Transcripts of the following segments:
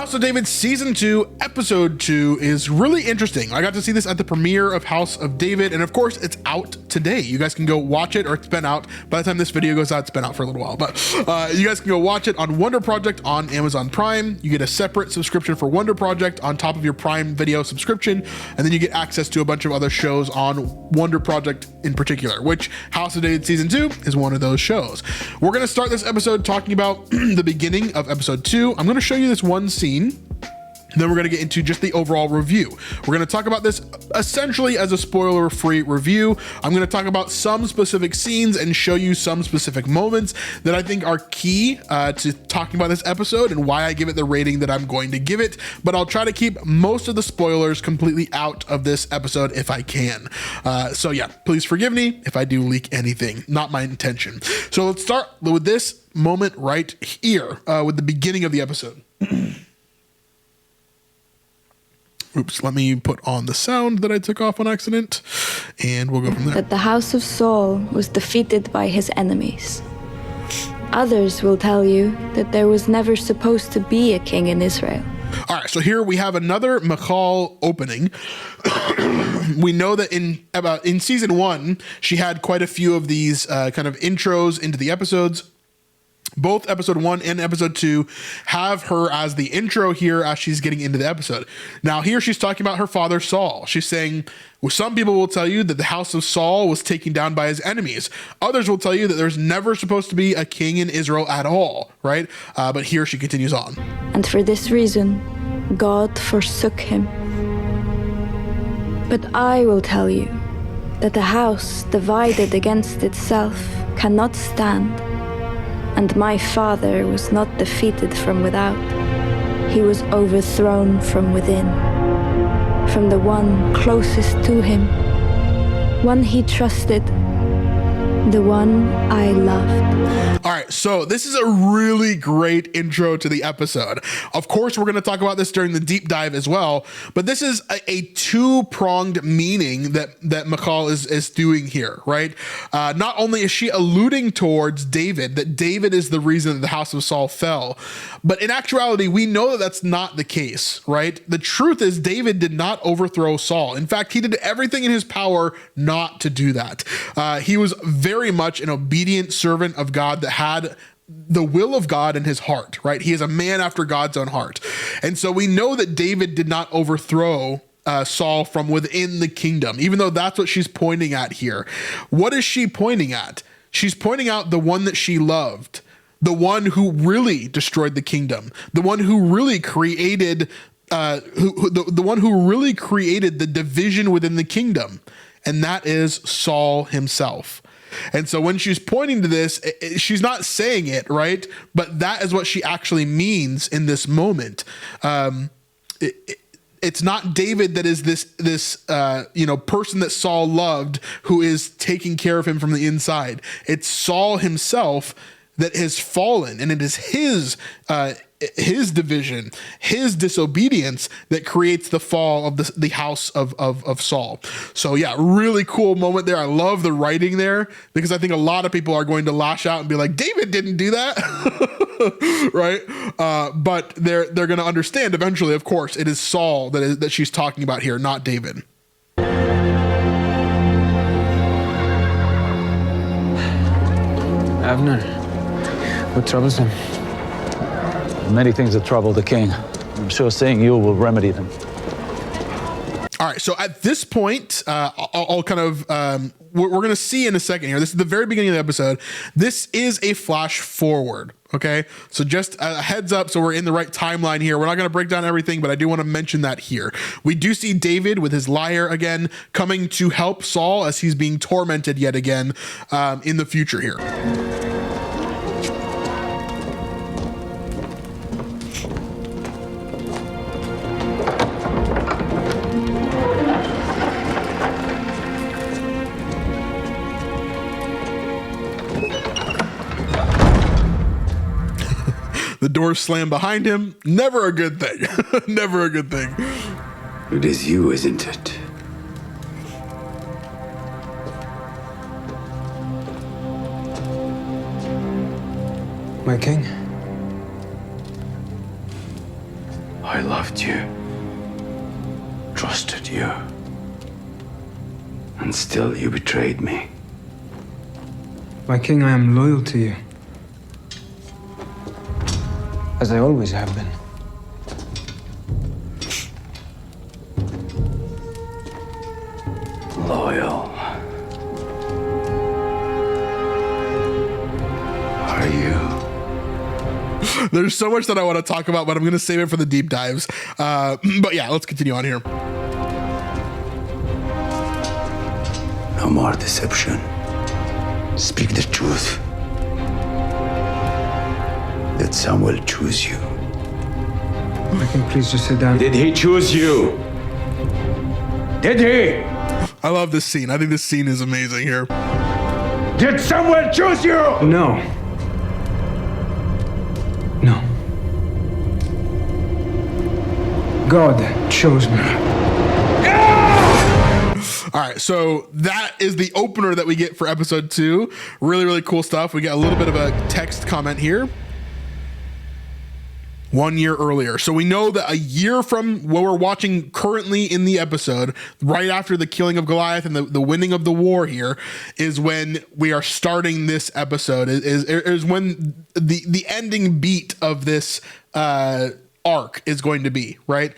House of David Season 2, Episode 2 is really interesting. I got to see this at the premiere of House of David, and of course, it's out today. You guys can go watch it, or it's been out. By the time this video goes out, it's been out for a little while, but you guys can go watch it on Wonder Project on Amazon Prime. You get a separate subscription for Wonder Project on top of your Prime Video subscription, and then you get access to a bunch of other shows on Wonder Project in particular, which House of David Season 2 is one of those shows. We're going to start this episode talking about the beginning of Episode 2. I'm going to show you this one scene. And then we're going to get into just the overall review. We're going to talk about this essentially as a spoiler-free review. I'm going to talk about some specific scenes and show you some specific moments that I think are key to talking about this episode and why I give it the rating that I'm going to give it. But I'll try to keep most of the spoilers completely out of this episode if I can. So yeah, please forgive me if I do leak anything. Not my intention. So let's start with this moment right here with the beginning of the episode. Oops, let me put on the sound that I took off on accident, and we'll go from there. That the house of Saul was defeated by his enemies. Others will tell you that there was never supposed to be a king in Israel. All right, so here we have another Michal opening. We know that in season 1, she had quite a few of these kind of intros into the episodes. Both episode 1 and episode 2 have her as the intro here as she's getting into the episode. Now here she's talking about her father Saul. She's saying, well, some people will tell you that the house of Saul was taken down by his enemies. Others will tell you that there's never supposed to be a king in Israel at all, right? But here she continues on. And for this reason, God forsook him. But I will tell you that the house divided against itself cannot stand. And my father was not defeated from without. He was overthrown from within, from the one closest to him, one he trusted, the one I loved. All right, so this is a really great intro to the episode. Of course, we're going to talk about this during the deep dive as well, but this is a two-pronged meaning that Michal is doing here, right? Not only is she alluding towards David, that David is the reason that the house of Saul fell, but in actuality, we know that that's not the case, right? The truth is David did not overthrow Saul. In fact, he did everything in his power not to do that. He was very much an obedient servant of God that had the will of God in his heart, right? He is a man after God's own heart. And so we know that David did not overthrow Saul from within the kingdom, even though that's what she's pointing at here. What is she pointing at? She's pointing out the one that she loved, the one who really destroyed the kingdom, the one who really created the one who really created the division within the kingdom, and that is Saul himself. And so when she's pointing to this, she's not saying it, right? But that is what she actually means in this moment. It's not David that is this person that Saul loved who is taking care of him from the inside. It's Saul himself that has fallen, and it is his division, his disobedience that creates the fall of the house of Saul. So yeah, really cool moment there. I love the writing there because I think a lot of people are going to lash out and be like, David didn't do that, right? But they're going to understand eventually, of course, it is Saul that she's talking about here, not David. Abner, what troubles him? Many things that trouble the king. I'm sure seeing you will remedy them. All right, so at this point, I'll kind of, we're going to see in a second here. This is the very beginning of the episode. This is a flash forward, okay? So just a heads up, so we're in the right timeline here. We're not going to break down everything, but I do want to mention that here. We do see David with his lyre again coming to help Saul as he's being tormented yet again in the future here. The doors slam behind him. Never a good thing. Never a good thing. It is you, isn't it? My king? I loved you, trusted you, and still you betrayed me. My king, I am loyal to you. As I always have been. Loyal. Are you? There's so much that I want to talk about, but I'm going to save it for the deep dives. But yeah, let's continue on here. No more deception. Speak the truth. Did Samuel choose you? My king, please just sit down. Did he choose you? Did he? I love this scene. I think this scene is amazing here. Did Samuel choose you? No. No. God chose me. All right, so that is the opener that we get for episode 2. Really, really cool stuff. We get a little bit of a text comment here. 1 year earlier. So we know that a year from what we're watching currently in the episode, right after the killing of Goliath and the winning of the war here, is when we are starting this episode, is when the ending beat of this arc is going to be, right?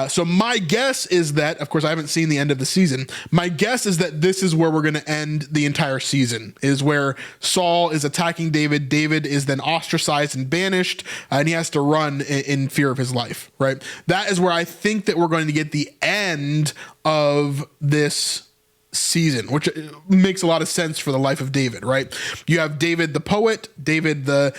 So my guess is that, of course, I haven't seen the end of the season. My guess is that this is where we're going to end the entire season, is where Saul is attacking David. David is then ostracized and banished, and he has to run in fear of his life, right? That is where I think that we're going to get the end of this season, which makes a lot of sense for the life of David, right? You have David the poet, David the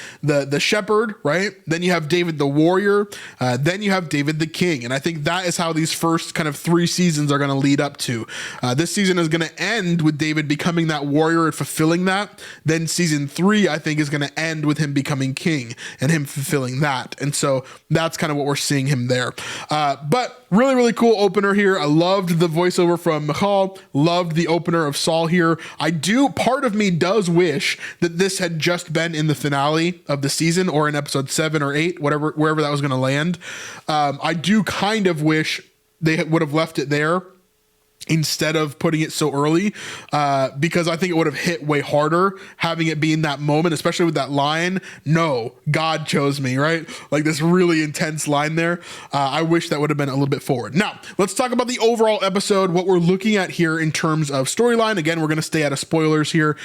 shepherd, right? Then you have David the warrior, then you have David the king, and I think that is how these first kind of 3 seasons are going to lead up to. This season is going to end with David becoming that warrior and fulfilling that. Then season 3, I think, is going to end with him becoming king and him fulfilling that, and so that's kind of what we're seeing him there. But really, really cool opener here. I loved the voiceover from Michal. Loved the opener of Saul here. Part of me does wish that this had just been in the finale of the season or in episode 7 or 8, wherever that was going to land. I do kind of wish they would have left it there instead of putting it so early, because I think it would have hit way harder having it be in that moment, especially with that line, "No, God chose me," right? Like this really intense line there. I wish that would have been a little bit forward. Now, let's talk about the overall episode, what we're looking at here in terms of storyline. Again, we're going to stay out of spoilers here.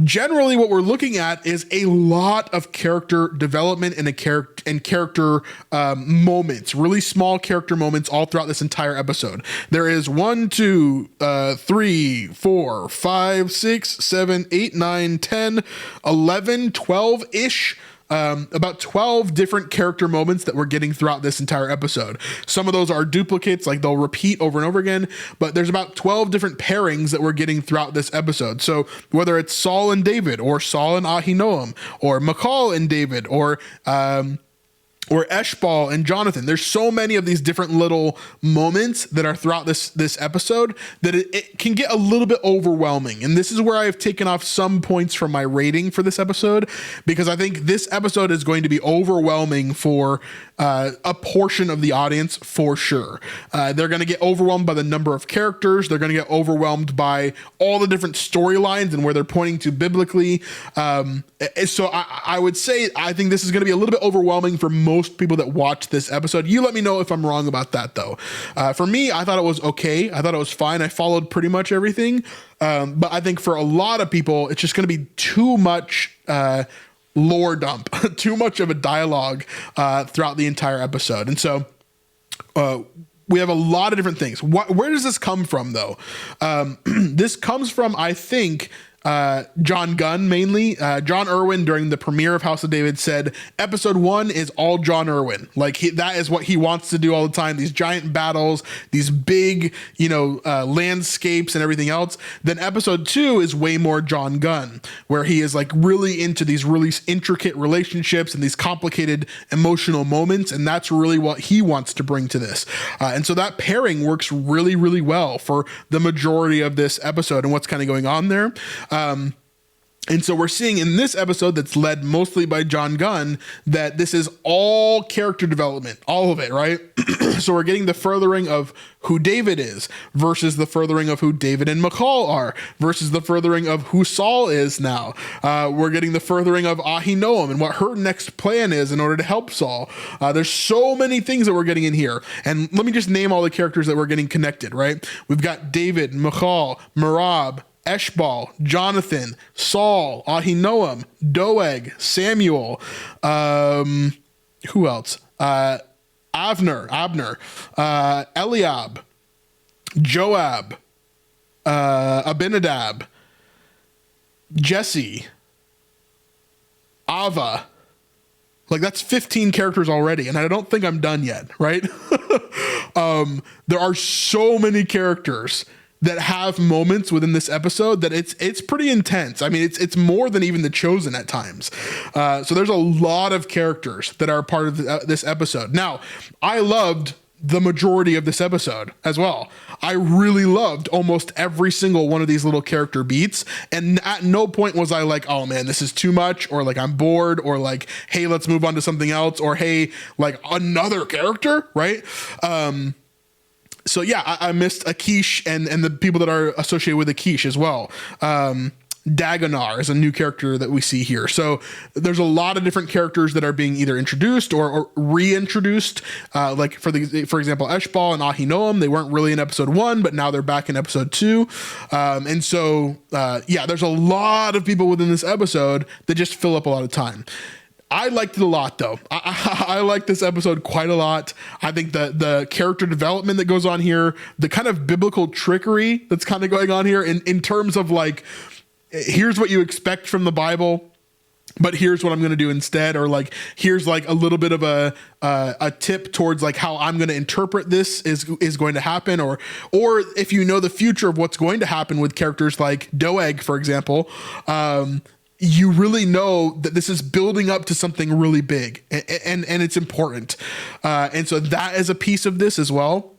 Generally, what we're looking at is a lot of character development and character moments, really small character moments all throughout this entire episode. There is 1, 2, 3, 4, 5, 6, 7, 8, 9, 10, 11, 12-ish. About 12 different character moments that we're getting throughout this entire episode. Some of those are duplicates, like they'll repeat over and over again, but there's about 12 different pairings that we're getting throughout this episode. So whether it's Saul and David, or Saul and Ahinoam, or Michal and David, or Eshbal and Jonathan. There's so many of these different little moments that are throughout this episode that it can get a little bit overwhelming. And this is where I have taken off some points from my rating for this episode, because I think this episode is going to be overwhelming for a portion of the audience for sure. They're going to get overwhelmed by the number of characters. They're going to get overwhelmed by all the different storylines and where they're pointing to biblically. So I would say I think this is going to be a little bit overwhelming for most people that watch this episode. You let me know if I'm wrong about that, though. For me, I thought it was okay. I thought it was fine. I followed pretty much everything. But I think for a lot of people, it's just going to be too much lore dump, too much of a dialogue throughout the entire episode. And so we have a lot of different things. Where does this come from, though? This comes from, I think, John Gunn mainly. John Irwin during the premiere of House of David said episode 1 is all John Irwin. Like that is what he wants to do all the time. These giant battles, these big, landscapes and everything else. Then episode 2 is way more John Gunn, where he is like really into these really intricate relationships and these complicated emotional moments. And that's really what he wants to bring to this. And so that pairing works really, really well for the majority of this episode and what's kind of going on there. And so we're seeing in this episode that's led mostly by John Gunn that this is all character development, all of it, right? So we're getting the furthering of who David is versus the furthering of who David and Michal are versus the furthering of who Saul is now. We're getting the furthering of Ahinoam and what her next plan is in order to help Saul. There's so many things that we're getting in here. And let me just name all the characters that we're getting connected, right? We've got David, Michal, Merab, Eshbal, Jonathan, Saul, Ahinoam, Doeg, Samuel, who else? Abner, Eliab, Joab, Abinadab, Jesse, Ava. Like, that's 15 characters already, and I don't think I'm done yet, right? There are so many characters that have moments within this episode that it's pretty intense. I mean, it's more than even The Chosen at times. So there's a lot of characters that are part of this episode. Now, I loved the majority of this episode as well. I really loved almost every single one of these little character beats. And at no point was I like, oh man, this is too much, or like I'm bored, or like, hey, let's move on to something else, or hey, like another character, right? So yeah, I missed Akish and the people that are associated with Akish as well. Dagonar is a new character that we see here. So there's a lot of different characters that are being either introduced or reintroduced. Like for example, Eshbal and Ahinoam, they weren't really in episode 1, but now they're back in episode 2. And so yeah, there's a lot of people within this episode that just fill up a lot of time. I liked it a lot, though. I like this episode quite a lot. I think the character development that goes on here, the kind of biblical trickery that's kind of going on here in terms of like, here's what you expect from the Bible, but here's what I'm going to do instead. Or like, here's like a little bit of a tip towards like how I'm going to interpret this is going to happen. Or if you know the future of what's going to happen with characters like Doeg, for example, you really know that this is building up to something really big and it's important. And so that is a piece of this as well,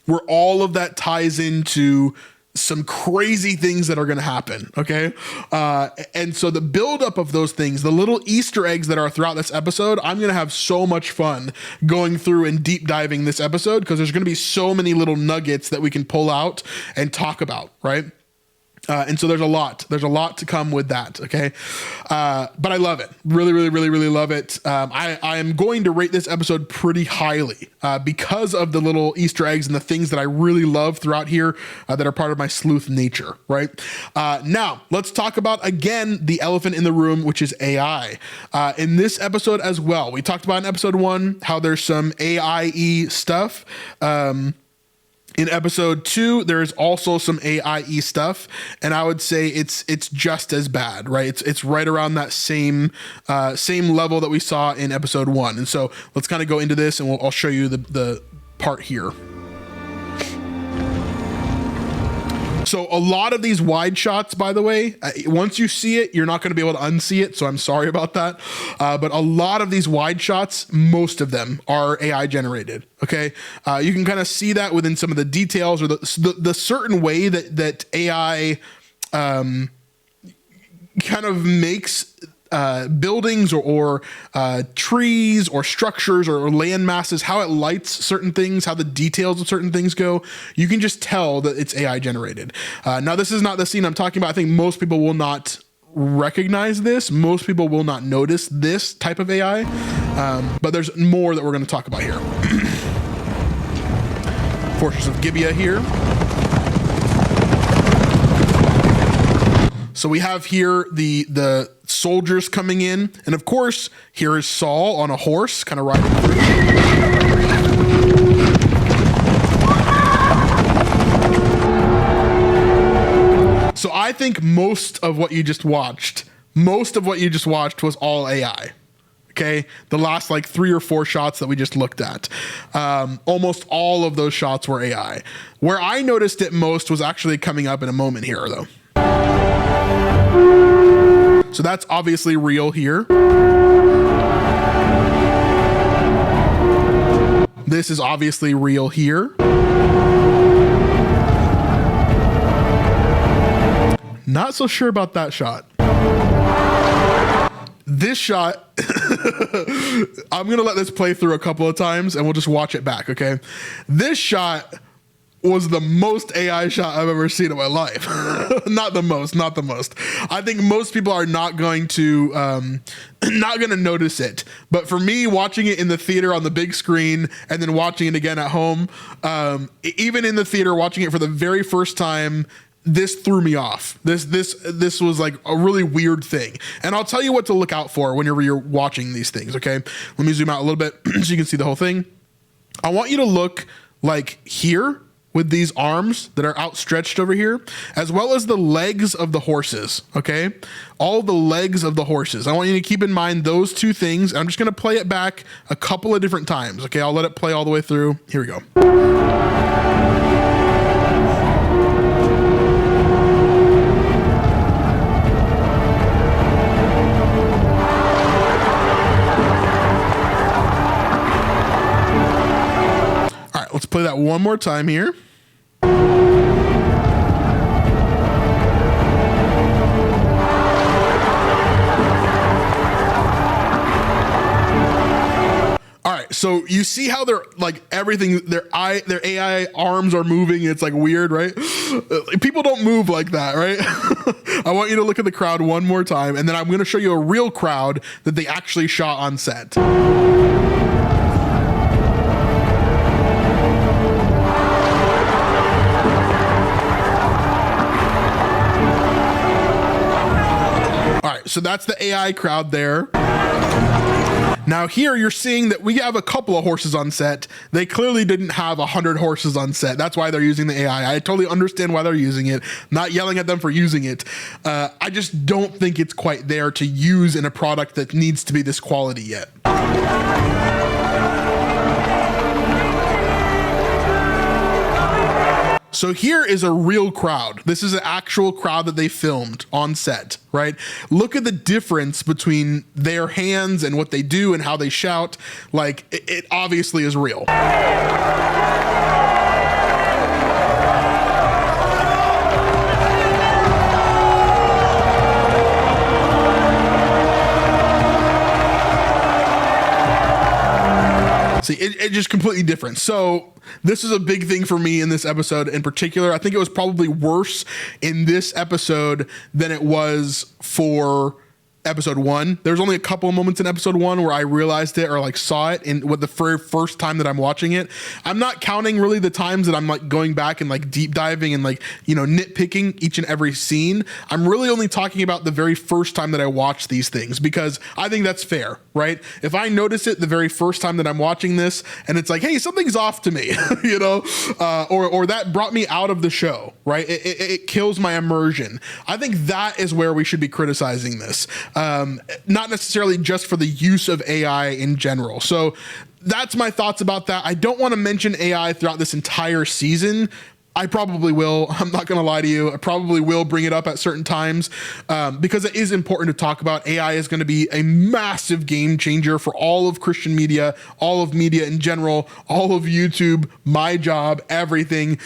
where all of that ties into some crazy things that are going to happen. Okay. And so the buildup of those things, the little Easter eggs that are throughout this episode, I'm going to have so much fun going through and deep diving this episode, because there's going to be so many little nuggets that we can pull out and talk about. Right. And so there's a lot to come with that. Okay. But I love it. Really, really, really, really love it. I am going to rate this episode pretty highly, because of the little Easter eggs and the things that I really love throughout here, that are part of my sleuth nature. Right. Now let's talk about, again, the elephant in the room, which is AI. In this episode as well, we talked about in episode 1, how there's some AIE stuff. In episode 2, there is also some AIE stuff, and I would say it's just as bad, right? It's right around that same level that we saw in episode 1. And so let's kind of go into this, and I'll show you the part here. So a lot of these wide shots, by the way, once you see it, you're not going to be able to unsee it. So I'm sorry about that. But a lot of these wide shots, most of them are AI generated. Okay. You can kind of see that within some of the details, or the certain way that AI kind of makes buildings or trees or structures or land masses, how it lights certain things, how the details of certain things go. You can just tell that it's AI generated. Now, this is not the scene I'm talking about. I think most people will not recognize this. Most people will not notice this type of AI. But there's more that we're going to talk about here. Fortress of Gibeah here. So we have here the soldiers coming in, and of course, here is Saul on a horse, kind of riding through. So I think most of what you just watched was all AI. Okay, the last like 3 or 4 shots that we just looked at, almost all of those shots were AI. Where I noticed it most was actually coming up in a moment here, though. So that's obviously real here. This is obviously real here. Not so sure about that shot. this shot, I'm going to let this play through a couple of times and we'll just watch it back, okay? This shot was the most AI shot I've ever seen in my life. Not the most. I think most people are not going to notice it. But for me, watching it in the theater on the big screen and then watching it again at home, even in the theater, watching it for the very first time, this threw me off. This was like a really weird thing. And I'll tell you what to look out for whenever you're watching these things, okay? Let me zoom out a little bit so you can see the whole thing. I want you to look like here, with these arms that are outstretched over here, as well as the legs of the horses, okay? All the legs of the horses. I want you to keep in mind those two things. I'm just gonna play it back a couple of different times, okay? I'll let it play all the way through. Here we go. All right, let's play that one more time here. All right, so you see how they're like everything, their AI arms are moving. It's like weird, right? People don't move like that, right? I want you to look at the crowd one more time, and then I'm going to show you a real crowd that they actually shot on set. All right, so that's the AI crowd there. Now here you're seeing that we have a couple of horses on set. They clearly didn't have 100 horses on set. That's why they're using the AI. I totally understand why they're using it. Not yelling at them for using it. I just don't think it's quite there to use in a product that needs to be this quality yet. So here is a real crowd. This is an actual crowd that they filmed on set, right? Look at the difference between their hands and what they do and how they shout. Like, it obviously is real. See, it just completely different. So this is a big thing for me in this episode in particular. I think it was probably worse in this episode than it was for episode 1. There's only a couple of moments in episode 1 where I realized it or like saw it in with the very first time that I'm watching it. I'm not counting really the times that I'm like going back and like deep diving and like, you know, nitpicking each and every scene. I'm really only talking about the very first time that I watch these things because I think that's fair, right? If I notice it the very first time that I'm watching this and it's like, hey, something's off to me, you know, or that brought me out of the show, right? It kills my immersion. I think that is where we should be criticizing this. Not necessarily just for the use of AI in general. So that's my thoughts about that. I don't want to mention AI throughout this entire season. I probably will. I'm not going to lie to you. I probably will bring it up at certain times because it is important to talk about. AI is going to be a massive game changer for all of Christian media, all of media in general, all of YouTube, my job, everything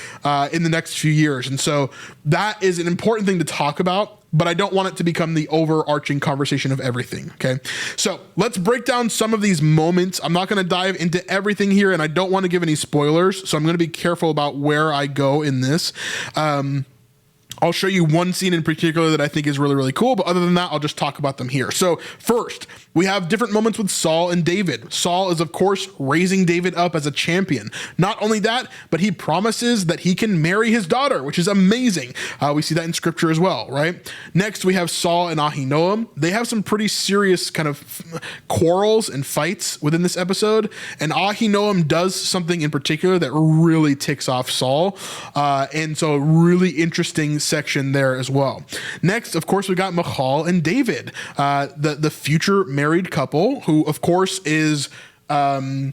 in the next few years. And so that is an important thing to talk about, but I don't want it to become the overarching conversation of everything, okay? So let's break down some of these moments. I'm not gonna dive into everything here and I don't wanna give any spoilers, so I'm gonna be careful about where I go in this. I'll show you one scene in particular that I think is really, really cool, but other than that, I'll just talk about them here. So first, we have different moments with Saul and David. Saul is, of course, raising David up as a champion. Not only that, but he promises that he can marry his daughter, which is amazing. We see that in scripture as well, right? Next, we have Saul and Ahinoam. They have some pretty serious kind of quarrels and fights within this episode, and Ahinoam does something in particular that really ticks off Saul, and so a really interesting section there as well. Next, of course, we got Michal and David, the future married couple, who of course is kind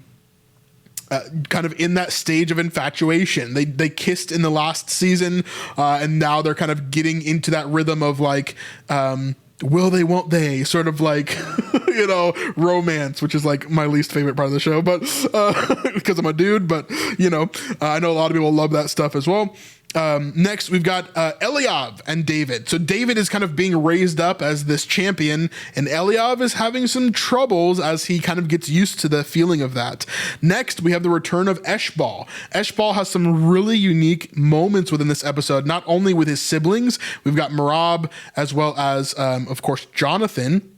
of in that stage of infatuation. They kissed in the last season, and now they're kind of getting into that rhythm of like, will they, won't they, sort of like, you know, romance, which is like my least favorite part of the show, but because I'm a dude, but you know, I know a lot of people love that stuff as well. Next, we've got Eliav and David. So David is kind of being raised up as this champion, and Eliav is having some troubles as he kind of gets used to the feeling of that. Next, we have the return of Eshbal. Eshbal has some really unique moments within this episode, not only with his siblings, we've got Merab, as well as, of course, Jonathan,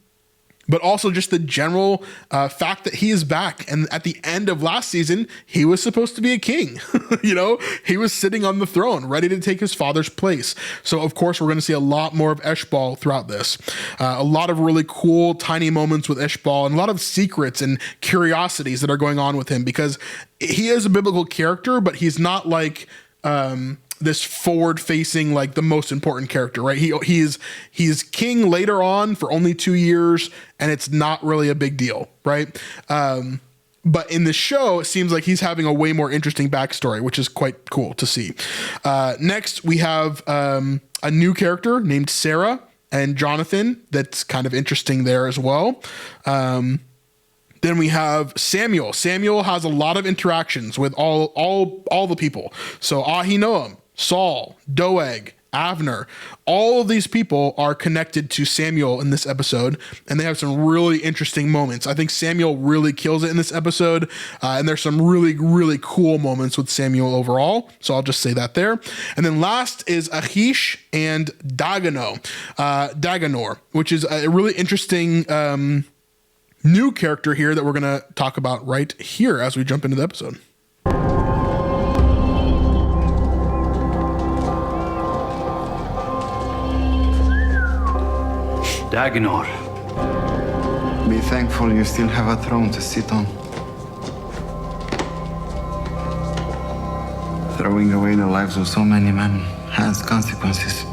but also just the general fact that he is back. And at the end of last season, he was supposed to be a king. He was sitting on the throne, ready to take his father's place. So, of course, we're going to see a lot more of Eshbal throughout this. A lot of really cool, tiny moments with Eshbal, and a lot of secrets and curiosities that are going on with him, because he is a biblical character, but he's not like this forward-facing, like the most important character, right? He's king later on for only 2 years, and it's not really a big deal, right? But in the show, it seems like he's having a way more interesting backstory, which is quite cool to see. Next, we have a new character named Sarah and Jonathan. That's kind of interesting there as well. Then we have Samuel. Samuel has a lot of interactions with all the people. So Ahinoam, Saul, Doeg, Avner, all of these people are connected to Samuel in this episode, and they have some really interesting moments. I think Samuel really kills it in this episode, and there's some really, really cool moments with Samuel overall. So I'll just say that there. And then last is Achish and Daganor, which is a really interesting new character here that we're going to talk about right here as we jump into the episode. Daganor. Be thankful you still have a throne to sit on. Throwing away the lives of so many men has consequences.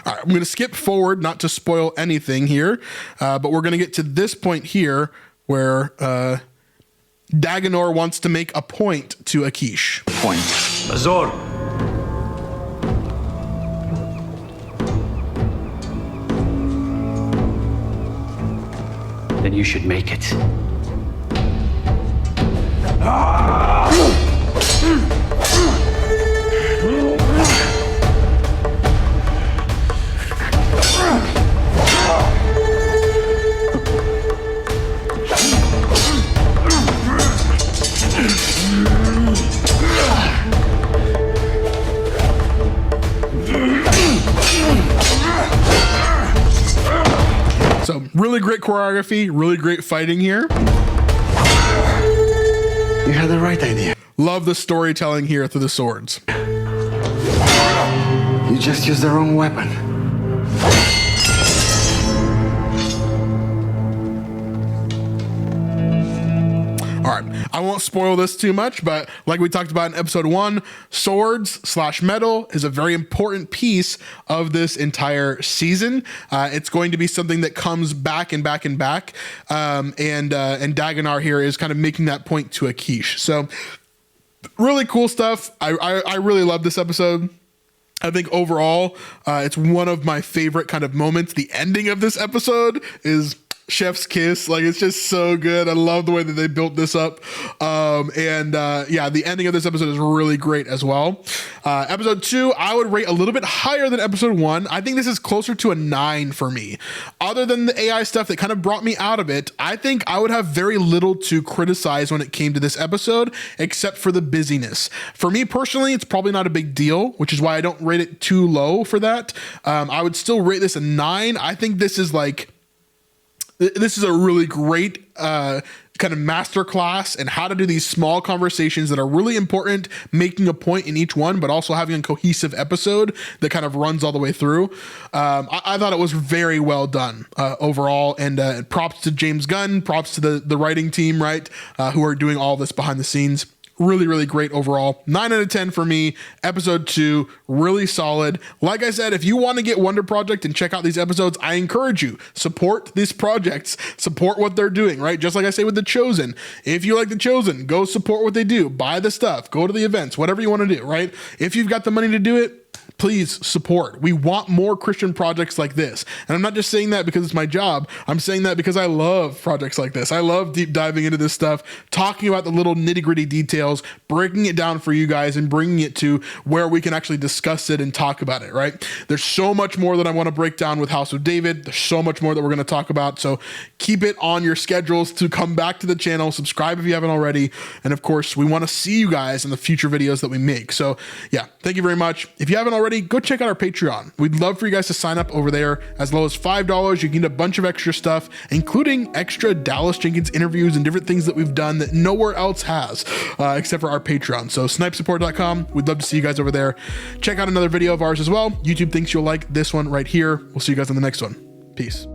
All right, I'm going to skip forward, not to spoil anything here, but we're going to get to this point here where Daganor wants to make a point to Achish. Point. Azor. Then you should make it. So really great choreography, really great fighting here. You had the right idea. Love the storytelling here through the swords. You just used the wrong weapon. All right, I won't spoil this too much, but like we talked about in episode 1, swords/metal is a very important piece of this entire season. It's going to be something that comes back and back and back. And Daganor here is kind of making that point to Achish. So really cool stuff. I really love this episode. I think overall, it's one of my favorite kind of moments. The ending of this episode is chef's kiss. Like, it's just so good. I love the way that they built this up. The ending of this episode is really great as well. Episode 2, I would rate a little bit higher than episode 1. I think this is closer to a 9 for me. Other than the AI stuff that kind of brought me out of it, I think I would have very little to criticize when it came to this episode, except for the busyness. For me personally, it's probably not a big deal, which is why I don't rate it too low for that. I would still rate this a 9. I think this is a really great kind of masterclass in how to do these small conversations that are really important, making a point in each one, but also having a cohesive episode that kind of runs all the way through. I thought it was very well done overall, and props to James Gunn, props to the writing team, right, who are doing all this behind the scenes. Really, really great overall. 9 out of 10 for me. Episode 2, really solid. Like I said, if you want to get Wonder Project and check out these episodes, I encourage you, support these projects, support what they're doing, right? Just like I say with The Chosen. If you like The Chosen, go support what they do. Buy the stuff, go to the events, whatever you want to do, right? If you've got the money to do it, please support. We want more Christian projects like this. And I'm not just saying that because it's my job. I'm saying that because I love projects like this. I love deep diving into this stuff, talking about the little nitty-gritty details, breaking it down for you guys and bringing it to where we can actually discuss it and talk about it, right? There's so much more that I want to break down with House of David. There's so much more that we're going to talk about. So keep it on your schedules to come back to the channel, subscribe if you haven't already. And of course, we want to see you guys in the future videos that we make. So yeah, thank you very much. If you haven't already, go check out our Patreon. We'd love for you guys to sign up over there. As low as $5, you can get a bunch of extra stuff, including extra Dallas Jenkins interviews and different things that we've done that nowhere else has, except for our Patreon. So snipesupport.com. We'd love to see you guys over there. Check out another video of ours as well. YouTube thinks you'll like this one right here. We'll see you guys on the next one. Peace.